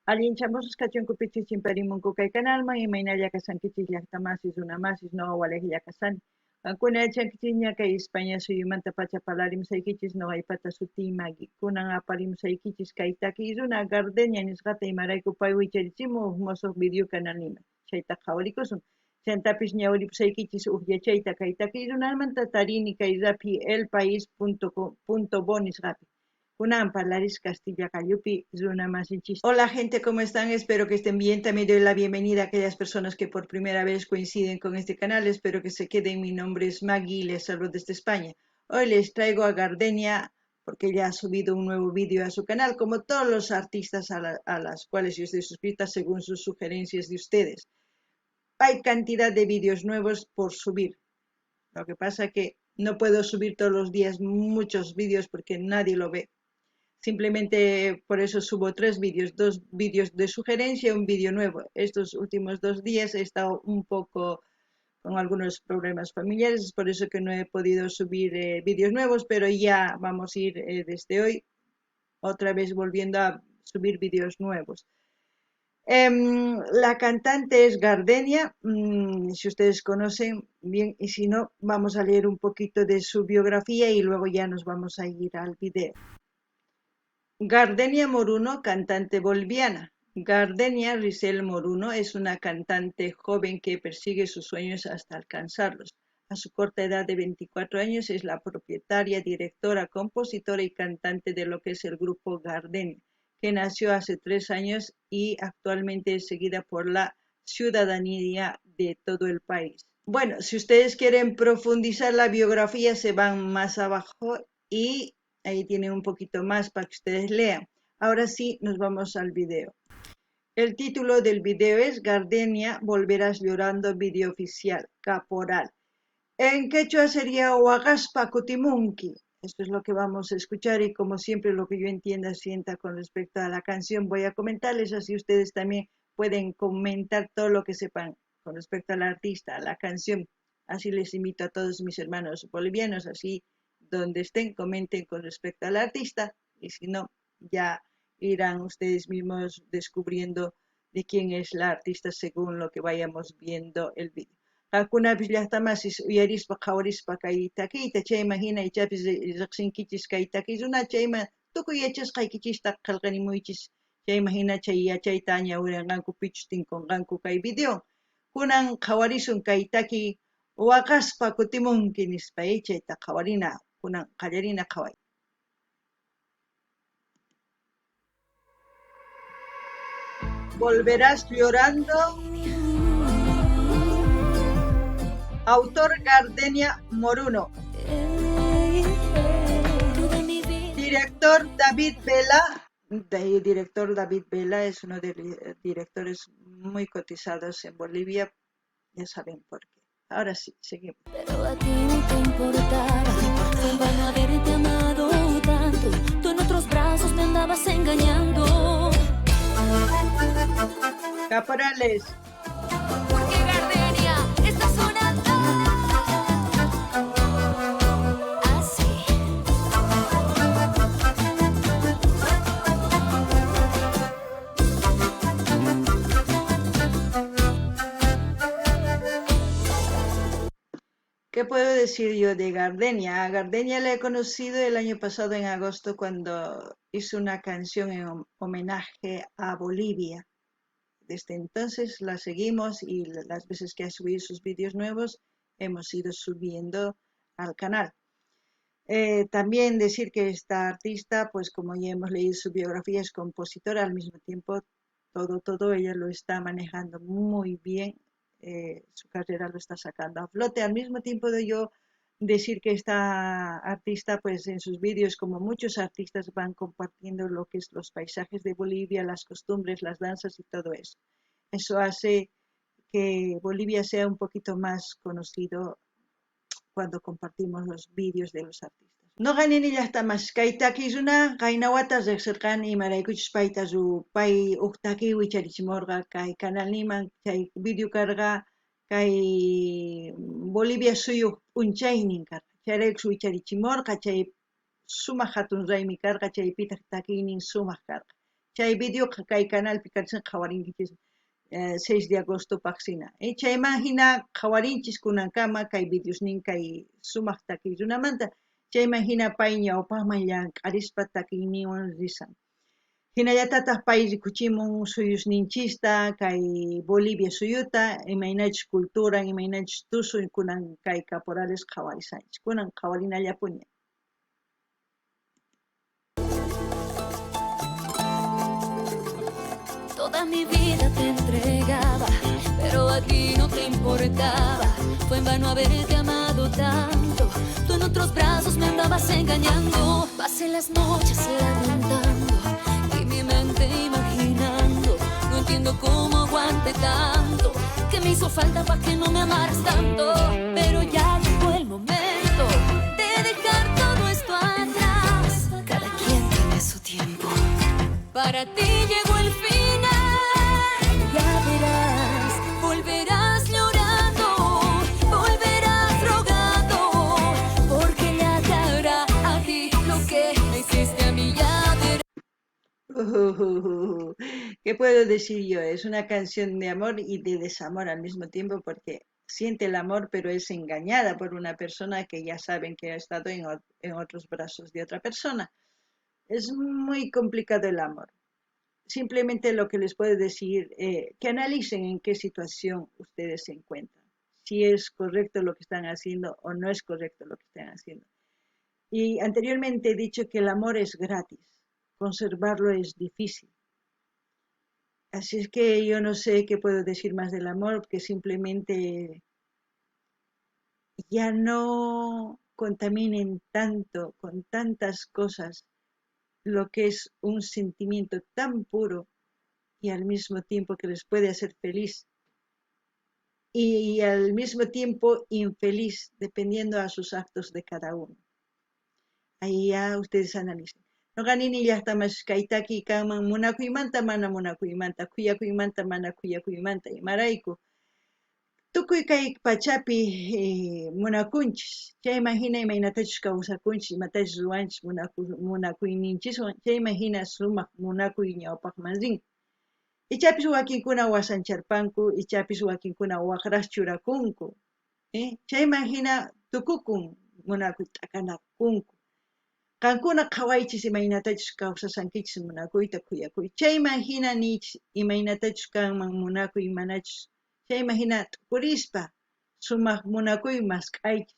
Allinchamos kachunkupichis chimparimunku kay canalman imaynalla kasankichis llaqtamasis runamasis ñuqa kasani. Kankuna yachankichis ña kay España suyumanta pacha parlarimusaykichis ñuqaypata sutiyman kunan aparimusaykichis kay takiy runa Gardenia nisqata imarayku pay wicharichimun huk musuq video canal nima chayta qhawarikusun. Chaytapish ñawiripusaykichis huk yachayta kay takiy runamanta tarini kay rapi elpaís.bo nisqapi. Kunan parlaris Castilla Cayupi, Zuna Masinchis. Hola gente, ¿cómo están? Espero que estén bien. También doy la bienvenida a aquellas personas que por primera vez coinciden con este canal. Espero que se queden. Mi nombre es Maggie, les saludo desde España. Hoy les traigo a Gardenia porque ella ha subido un nuevo vídeo a su canal, como todos los artistas a las cuales yo estoy suscrita según sus sugerencias de ustedes. Hay cantidad de vídeos nuevos por subir. Lo que pasa que no puedo subir todos los días muchos vídeos porque nadie lo ve. Simplemente por eso subo 3 vídeos, 2 vídeos de sugerencia y un vídeo nuevo. Estos últimos 2 días he estado un poco con algunos problemas familiares, es por eso que no he podido subir vídeos nuevos, pero ya vamos a ir desde hoy otra vez volviendo a subir vídeos nuevos. La cantante es Gardenia, si ustedes conocen bien, y si no, vamos a leer un poquito de su biografía y luego ya nos vamos a ir al vídeo. Gardenia Moruno, cantante boliviana. Gardenia Risel Moruno es una cantante joven que persigue sus sueños hasta alcanzarlos. A su corta edad de 24 años es la propietaria, directora, compositora y cantante de lo que es el grupo Gardenia, que nació hace 3 años y actualmente es seguida por la ciudadanía de todo el país. Bueno, si ustedes quieren profundizar la biografía, se van más abajo y ahí tienen un poquito más para que ustedes lean. Ahora sí, nos vamos al video. El título del video es Gardenia, volverás llorando, video oficial, caporal. En quechua sería Huagaspa Kutimunki. Esto es lo que vamos a escuchar y como siempre lo que yo entienda, sienta con respecto a la canción, voy a comentarles, así ustedes también pueden comentar todo lo que sepan con respecto al artista, a la canción. Así les invito a todos mis hermanos bolivianos, así donde estén, comenten con respecto al artista y si no, ya irán ustedes mismos descubriendo de quién es la artista según lo que vayamos viendo el vídeo. Hakunapish llaqtamasis uyarispa qhawarispa kay takiyta chayman hina ichapis riqsinkichis kay takiyuna chayman tukuy yachasqaykichista qillqarimuychis chayman hina chay yachayta ñawirinqanku pichus tinkunqanku kay video kunan qhawarisun kay takiy waqaspa kutimunki nispa chayta qhawarina kunan qallarina qhaway. Volverás llorando. Autor Gardenia Moruno. Director David Vela. Director David Vela es uno de los directores muy cotizados en Bolivia. Ya saben por qué. Ahora sí, seguimos. Pero a ti no te importaba. Fue en vano haberte amado tanto. Tú en otros brazos me andabas engañando. Caporales. Porque Gardenia está sonando. Así. ¿Qué puedo decir yo de Gardenia? A Gardenia la he conocido el año pasado en agosto cuando hizo una canción en homenaje a Bolivia. Desde entonces la seguimos y las veces que ha subido sus vídeos nuevos hemos ido subiendo al canal. También decir que esta artista, pues como ya hemos leído su biografía, es compositora al mismo tiempo, todo ella lo está manejando muy bien, su carrera lo está sacando a flote. Al mismo tiempo de yo decir que esta artista, pues en sus vídeos, como muchos artistas, van compartiendo lo que es los paisajes de Bolivia, las costumbres, las danzas y todo eso. Eso hace que Bolivia sea un poquito más conocido cuando compartimos los vídeos de los artistas. No ganin llaqtamas kay takiyuna qaynawatas riqsirqani imaraykuchus payta pay huk takiy wicharichimurqa kay canal niman chay video karqa kay Bolivia suyuq p'unchaynin karqa chayraykus wicharichimurqa chay sumaq hatun raymi karqa chaypitaq takiynin sumaq karqa Chay video kay canal picarsan qawarinkichis 6 de agosto paksina. Chayman hina qawarinchis kunankama kay videos nin kay sumaq takiy runamanta. Chayman hina pay ñawpaqman llank'arispa takiyninwan risan. Hinallatataq pay rikuchimun suyusninchista kay Bolivia suyuta, imaynachus cultura, imaynachus tusuy kunan kay caporales qhawarisanchis. Kunan qhawarinallapuña. Toda mi vida te entregaba, pero a ti no te importaba. Fue en vano haberte amado tanto. Tú en otros brazos me andabas engañando. Pasé las noches lamentando y mi mente imaginando. No entiendo cómo aguante tanto, que me hizo falta para que no me amaras tanto. Pero ya llegó el momento de dejar todo esto atrás. Cada quien tiene su tiempo. Para ti llegó el final. Ya verás, volverás llorando, volverás rogando, porque ya te hará a ti lo que me hiciste a mí. Ya verás. ¿Qué puedo decir yo? Es una canción de amor y de desamor al mismo tiempo, porque siente el amor pero es engañada por una persona que ya saben que ha estado en otros brazos de otra persona. Es muy complicado el amor. Simplemente lo que les puedo decir, que analicen en qué situación ustedes se encuentran, si es correcto lo que están haciendo o no es correcto lo que están haciendo. Y anteriormente he dicho que el amor es gratis, conservarlo es difícil. Así es que yo no sé qué puedo decir más del amor, porque simplemente ya no contaminen tanto con tantas cosas lo que es un sentimiento tan puro y al mismo tiempo que les puede hacer feliz y al mismo tiempo infeliz, dependiendo a sus actos de cada uno. Ahí ya ustedes analicen. No ganini ya estamos kaitaki kaman munakuymanta mana munakuymanta, kuyakuymanta mana kuyakuymanta y maraiku. Tukuy kay pachapi munakunchis, chay imagina imaynatachus kawsakunchis, imatachus ruwanchis munakuyninchis, chay imagina sumaq munakuy ñawpaqman rin. Ichapis wakinkuna wasancharpanku, ichapis wakinkuna waqras churakunku. Chayman hina tukukun munakuy t'akanakunku. Qankuna qhawaychis imaynatachus kawsasankichis munakuyta kuyakuy. Chayman hina niychis imaynatachus kanman munakuy manachus. Chayman hina tukurispa sumaq munakuy masqaychis.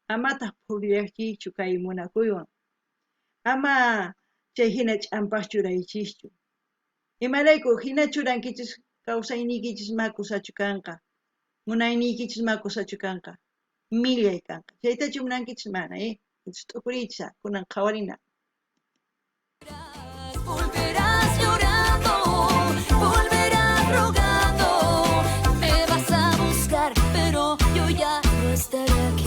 Amataq puriyachiychu kay munakuywan. Ama chay hina ch'ampaq churaychischu. Imarayku hina churankichis kawsaynikichis makusachu kanqa, munaynikichis makusachu kanqa, millay kanqa. Chaytachu munankichis mana, t'ukuriychis kunan qhawarina. Volverás llorando, volverás rogando, me vas a buscar, pero yo ya no estaré aquí.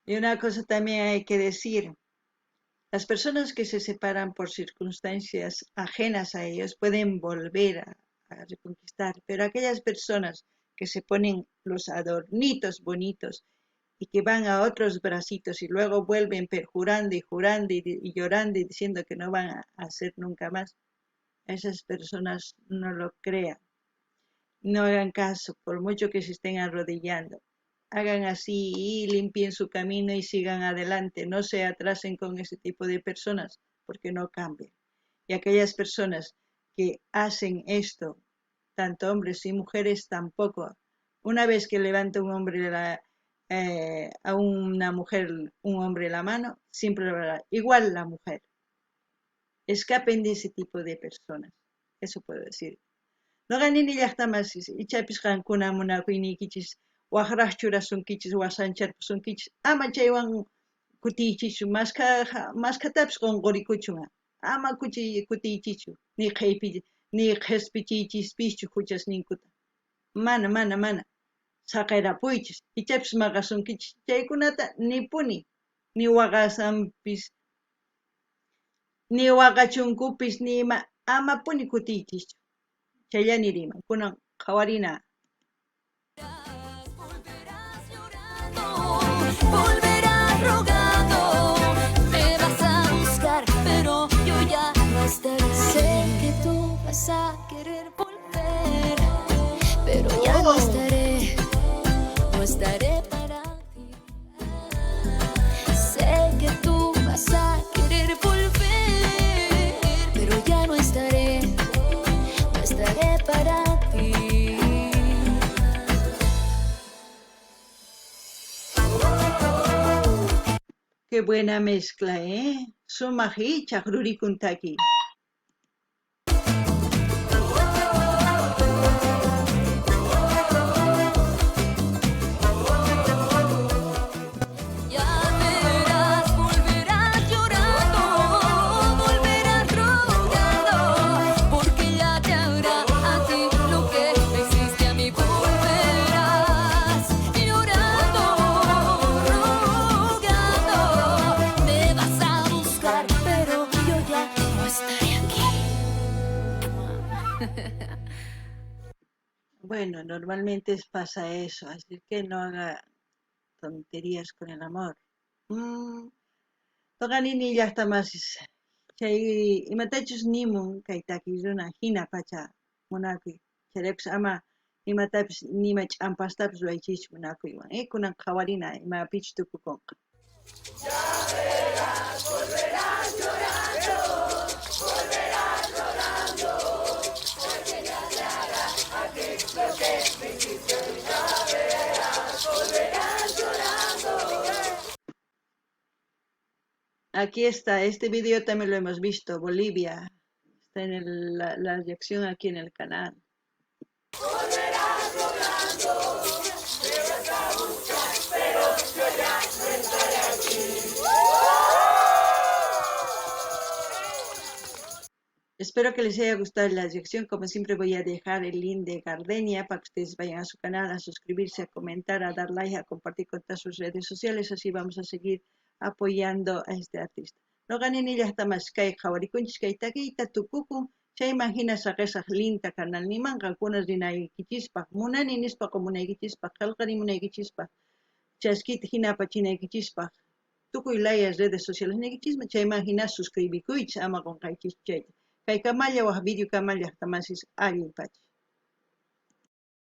Y una cosa también hay que decir, las personas que se separan por circunstancias ajenas a ellos pueden volver a reconquistar, pero aquellas personas que se ponen los adornitos bonitos y que van a otros bracitos y luego vuelven perjurando y jurando y llorando y diciendo que no van a hacer nunca más, a esas personas no lo crean, no hagan caso, por mucho que se estén arrodillando. Hagan así y limpien su camino y sigan adelante. No se atrasen con ese tipo de personas porque no cambian. Y aquellas personas que hacen esto, tanto hombres y mujeres, tampoco. Una vez que levanta un hombre a una mujer, un hombre la mano, siempre lo hará. Igual la mujer. Escapen de ese tipo de personas. Eso puedo decir. Nuqa nini llaqtamasis ichapis qankuna munakuynikichis waqraq churasunkichis wasancharpusunkichis ama chaywan kutiychishu maskhatapis qunqurikuchun ama kutiychichu ni qhispichiychispischu huchas ninkuta mana saqayrapuychis ichapis maqasunkichis chaykunata nipuni ni waqasanpis ni waqachunkupis ni ima amapuni kutiychischu chayllani riman kunan qhawarina. Volverás rogando, me vas a buscar, pero yo ya no estaré. Sé que tú vas a querer volver, pero ya no estaré para ti. Sé que tú vas a querer volver, pero ya no estaré para ti. Qué buena mezcla, Sumaji chakrurikuntaki. Ya verás, volverás llorando, volverás rogando, porque ya te hará a ti lo que me hiciste a mí. Volverás llorando, rogando, me vas a buscar, pero yo ya no estaré aquí. Bueno, normalmente pasa eso, así que no haga tonterías con el amor. Toqanini llaqtamasis chay imatachus nimun kay takiruna hina pacha munakuy chayrakus ama imatapis nima ch'ampastapis ruwaychiychu munakuywan kunan qhawarina imapichu tukukunqa. Aquí está, este video también lo hemos visto, Bolivia. Está en la reacción aquí en el canal. Espero que les haya gustado la reacción. Como siempre voy a dejar el link de Gardenia para que ustedes vayan a su canal, a suscribirse, a comentar, a dar like, a compartir con todas sus redes sociales. Así vamos a seguir apoyando a este artista. No ganen ella hasta más kay qhawaricunchis kay takiyta tukukun chayman hina saqisaq linta canal nimanqa algunas rinaykichispaq munani nispa munaykichispaq qillqari munaykichispaq chaskita hina apachinaykichispaq tukuy layas redes sociales niykichisma chayman hina suscribikuychis ama qunqaychis chayta kay kamalla waq video kamalla hasta masis allin pacha.